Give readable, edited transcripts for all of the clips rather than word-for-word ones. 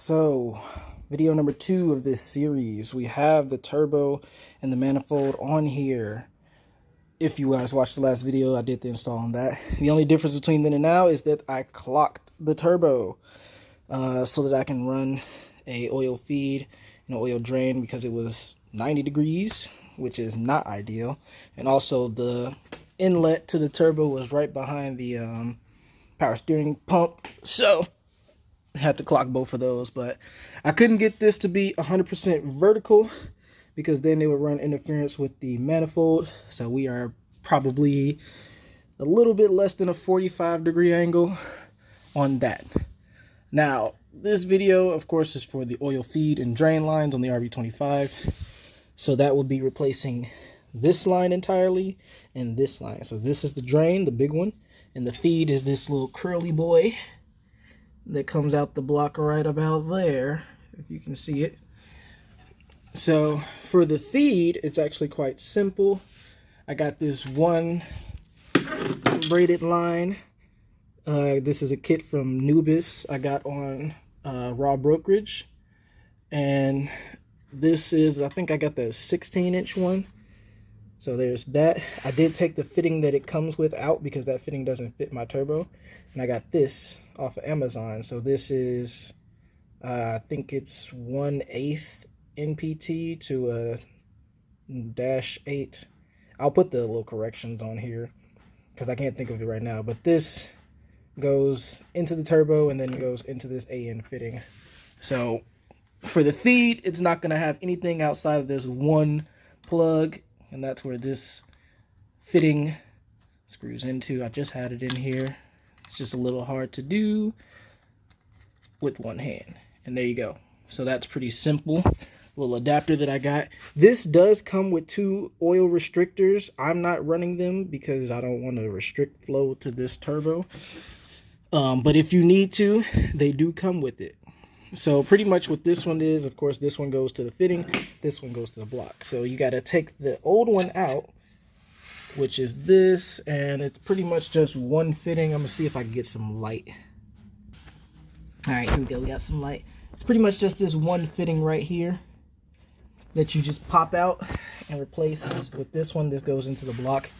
So video number 2 of this series, we have the turbo and the manifold on here. If you guys watched the last video, I did the install on that. The only difference between then and now is that I clocked the turbo so that I can run a oil feed and an oil drain, because it was 90 degrees, which is not ideal. And also the inlet to the turbo was right behind the power steering pump, so I had to clock both of those. But I couldn't get this to be 100% vertical, because then it would run interference with the manifold. So we are probably a little bit less than a 45-degree angle on that. Now, this video, of course, is for the oil feed and drain lines on the rb25. So that will be replacing this line entirely and this line. So this is the drain, the big one, and the feed is this little curly boy that comes out the block right about there, if you can see it. So for the feed, it's actually quite simple. I got this one braided line. This is a kit from Nubis I got on Raw Brokerage, and this is, I think I got the 16-inch one. So there's that. I did take the fitting that it comes with out, because that fitting doesn't fit my turbo. And I got this off of Amazon. So this is, I think it's 1/8 NPT to a -8. I'll put the little corrections on here because I can't think of it right now. But this goes into the turbo and then goes into this AN fitting. So for the feed, it's not going to have anything outside of this one plug, and that's where this fitting screws into. I just had it in here. It's just a little hard to do with one hand. And there you go. So that's pretty simple. Little adapter that I got. This does come with 2 oil restrictors. I'm not running them because I don't want to restrict flow to this turbo. But if you need to, they do come with it. So pretty much what this one is, of course, this one goes to the fitting, this one goes to the block. So you got to take the old one out, which is this, and it's pretty much just one fitting. I'm gonna see if I can get some light. All right, here we go. We got some light. It's pretty much just this one fitting right here that you just pop out and replace with this one. This goes into the block.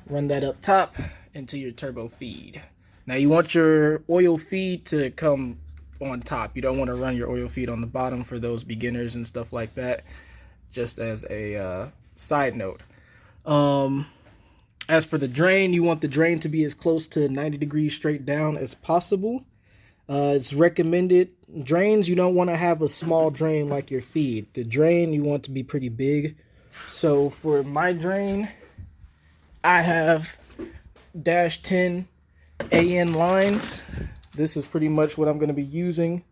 Run that up top into your turbo feed. Now you want your oil feed to come on top. You don't want to run your oil feed on the bottom for those beginners and stuff like that, just as a side note. As for the drain, you want the drain to be as close to 90 degrees straight down as possible. It's recommended. Drains, you don't want to have a small drain like your feed. The drain, you want to be pretty big. So for my drain, I have -10 AN lines. This is pretty much what I'm going to be using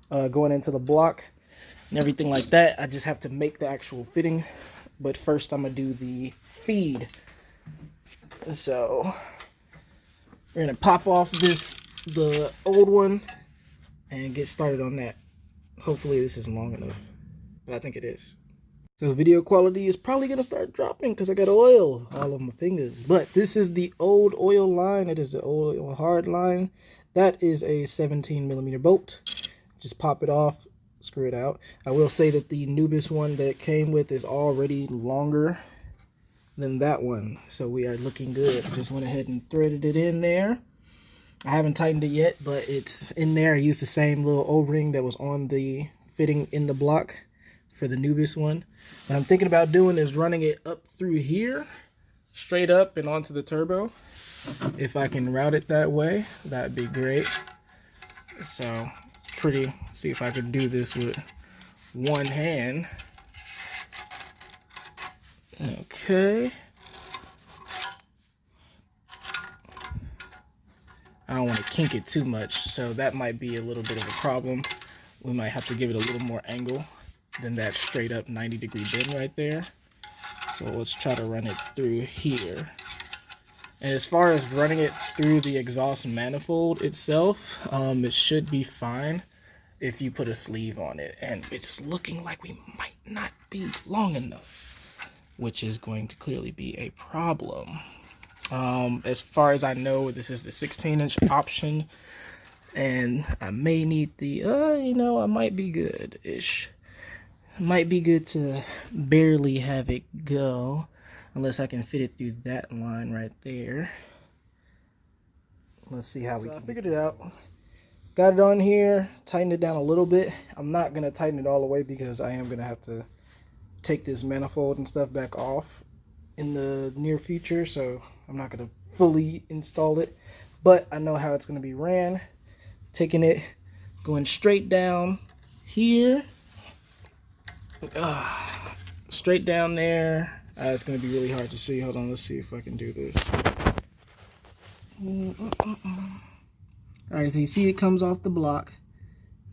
going into the block and everything like that. I just have to make the actual fitting. But first I'm going to do the feed. So we're going to pop off the old one and get started on that. Hopefully this isn't long enough, but I think it is. So video quality is probably going to start dropping because I got oil all over my fingers. But this is the old oil line. It is the oil hard line. That is a 17mm bolt. Just pop it off, screw it out. I will say that the Nubis one that came with is already longer than that one, so we are looking good. Just went ahead and threaded it in there. I haven't tightened it yet, but it's in there. I used the same little O-ring that was on the fitting in the block for the Nubis one. What I'm thinking about doing is running it up through here, straight up and onto the turbo. If I can route it that way, that'd be great. So it's pretty, see if I can do this with one hand. Okay. I don't want to kink it too much, so that might be a little bit of a problem. We might have to give it a little more angle than that straight up 90-degree bend right there. So let's try to run it through here. And as far as running it through the exhaust manifold itself, it should be fine if you put a sleeve on it. And it's looking like we might not be long enough, which is going to clearly be a problem. As far as I know, this is the 16-inch option. And I may need the, you know, I might be good-ish. Might be good to barely have it go, unless I can fit it through that line right there. Let's see how we can. I figured it out. Got it on here, tightened it down a little bit. I'm not gonna tighten it all the way because I am gonna have to take this manifold and stuff back off in the near future, so I'm not gonna fully install it, but I know how it's gonna be ran. Taking it, going straight down here, straight down there. It's gonna be really hard to see. Hold on, let's see if I can do this. All right, so you see it comes off the block,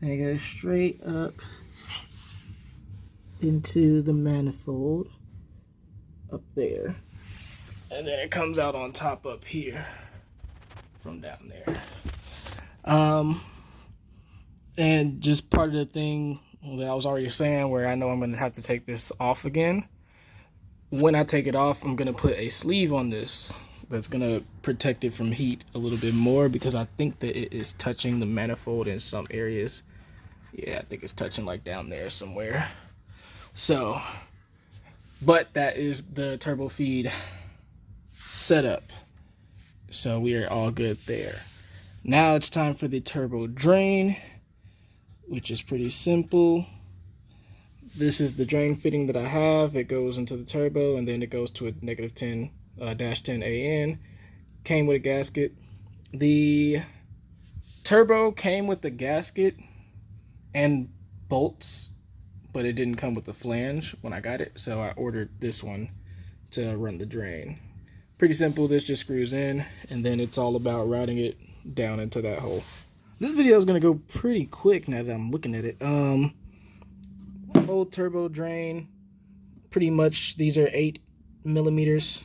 and it goes straight up into the manifold up there, and then it comes out on top up here from down there. And just part of the thing that I was already saying, where I know I'm gonna have to take this off again. When I take it off, I'm gonna put a sleeve on this that's gonna protect it from heat a little bit more, because I think that it is touching the manifold in some areas. Yeah, I think it's touching like down there somewhere. So, but that is the turbo feed setup. So we are all good there. Now it's time for the turbo drain, which is pretty simple. This is the drain fitting that I have. It goes into the turbo, and then it goes to a -10 -10 AN. Came with a gasket. The turbo came with the gasket and bolts, but it didn't come with the flange when I got it, so I ordered this one to run the drain. Pretty simple. This just screws in, and then it's all about routing it down into that hole. This video is going to go pretty quick now that I'm looking at it. Old turbo drain, pretty much these are 8mm.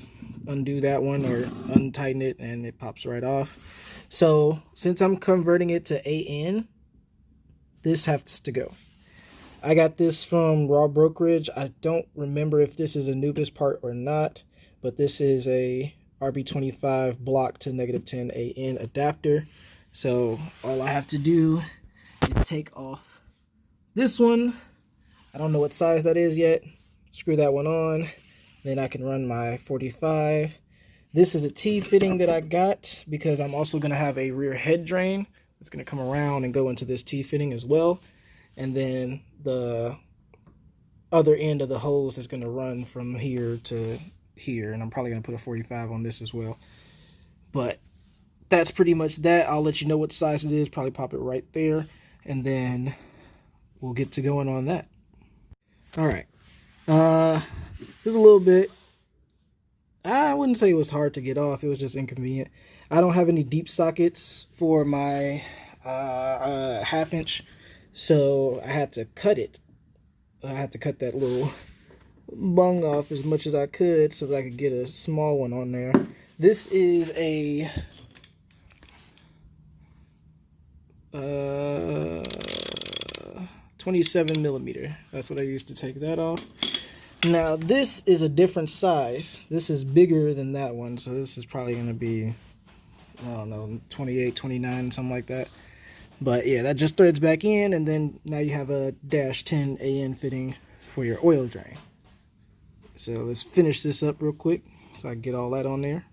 Undo that one or untighten it and it pops right off. So since I'm converting it to AN, this has to go. I got this from Raw Brokerage. I don't remember if this is a Nubis part or not, but this is a rb25 block to -10 AN adapter. So all I have to do is take off this one. I don't know what size that is yet. Screw that one on. Then I can run my 45. This is a T-fitting that I got because I'm also going to have a rear head drain. It's going to come around and go into this T-fitting as well. And then the other end of the hose is going to run from here to here. And I'm probably going to put a 45 on this as well. But that's pretty much that. I'll let you know what size it is. Probably pop it right there. And then we'll get to going on that. All right. This is a little bit, I wouldn't say it was hard to get off. It was just inconvenient. I don't have any deep sockets for my 1/2 inch, so I had to cut it. I had to cut that little bung off as much as I could so that I could get a small one on there. This is a 27mm. That's what I used to take that off. Now this is a different size. This is bigger than that one, so this is probably going to be, I don't know, 28, 29, something like that. But yeah, that just threads back in, and then now you have a -10 AN fitting for your oil drain. So let's finish this up real quick so I can get all that on there.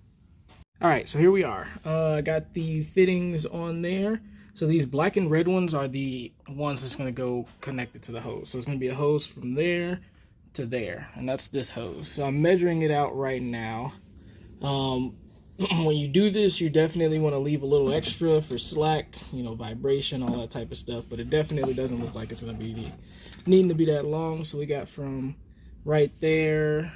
All right, so here we are. I got the fittings on there. So these black and red ones are the ones that's going to go connected to the hose. So it's going to be a hose from there to there, and that's this hose. So I'm measuring it out right now. When you do this, you definitely want to leave a little extra for slack, you know, vibration, all that type of stuff, but it definitely doesn't look like it's going to be needing to be that long. So we got from right there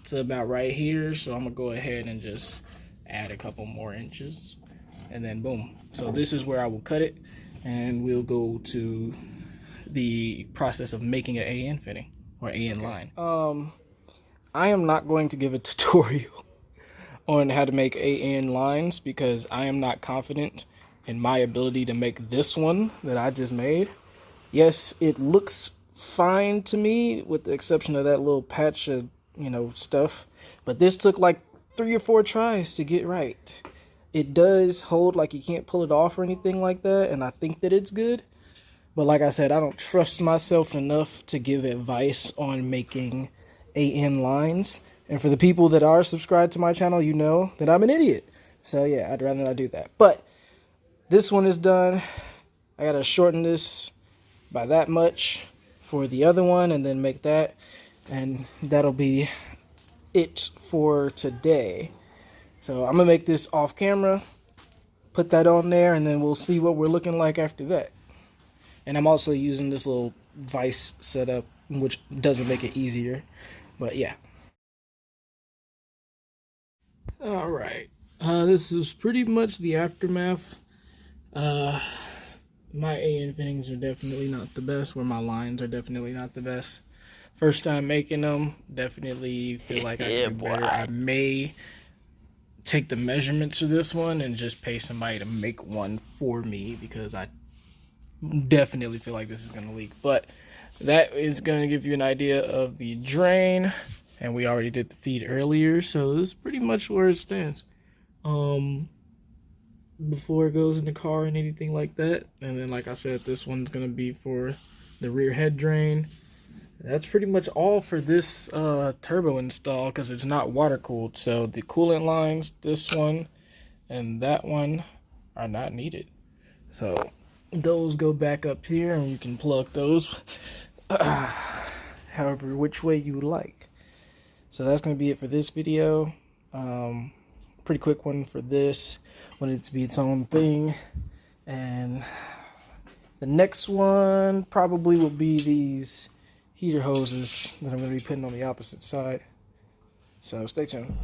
to about right here. So I'm gonna go ahead and just add a couple more inches, and then boom. So this is where I will cut it, and we'll go to the process of making an AN fitting or AN line. I am not going to give a tutorial on how to make AN lines because I am not confident in my ability to make this one that I just made. Yes, it looks fine to me with the exception of that little patch of, you know, stuff, but this took like 3 or 4 tries to get right. It does hold, like you can't pull it off or anything like that, and I think that it's good. But like I said, I don't trust myself enough to give advice on making AN lines. And for the people that are subscribed to my channel, you know that I'm an idiot. So yeah, I'd rather not do that. But this one is done. I gotta shorten this by that much for the other one and then make that. And that'll be it for today. So I'm gonna make this off camera, put that on there, and then we'll see what we're looking like after that. And I'm also using this little vise setup, which doesn't make it easier, but yeah. All right, this is pretty much the aftermath. My AN fittings are definitely not the best, where my lines are definitely not the best. First time making them, definitely feel like I could do better. I may take the measurements of this one and just pay somebody to make one for me, because I definitely feel like this is going to leak. But that is going to give you an idea of the drain, and we already did the feed earlier, so this is pretty much where it stands before it goes in the car and anything like that. And then, like I said, this one's going to be for the rear head drain. That's pretty much all for this turbo install, because it's not water cooled. So the coolant lines, this one and that one, are not needed. So those go back up here, and you can plug those however which way you like. So that's going to be it for this video. Pretty quick one for this. Want it to be its own thing. And the next one probably will be these heater hoses that I'm going to be putting on the opposite side. So stay tuned.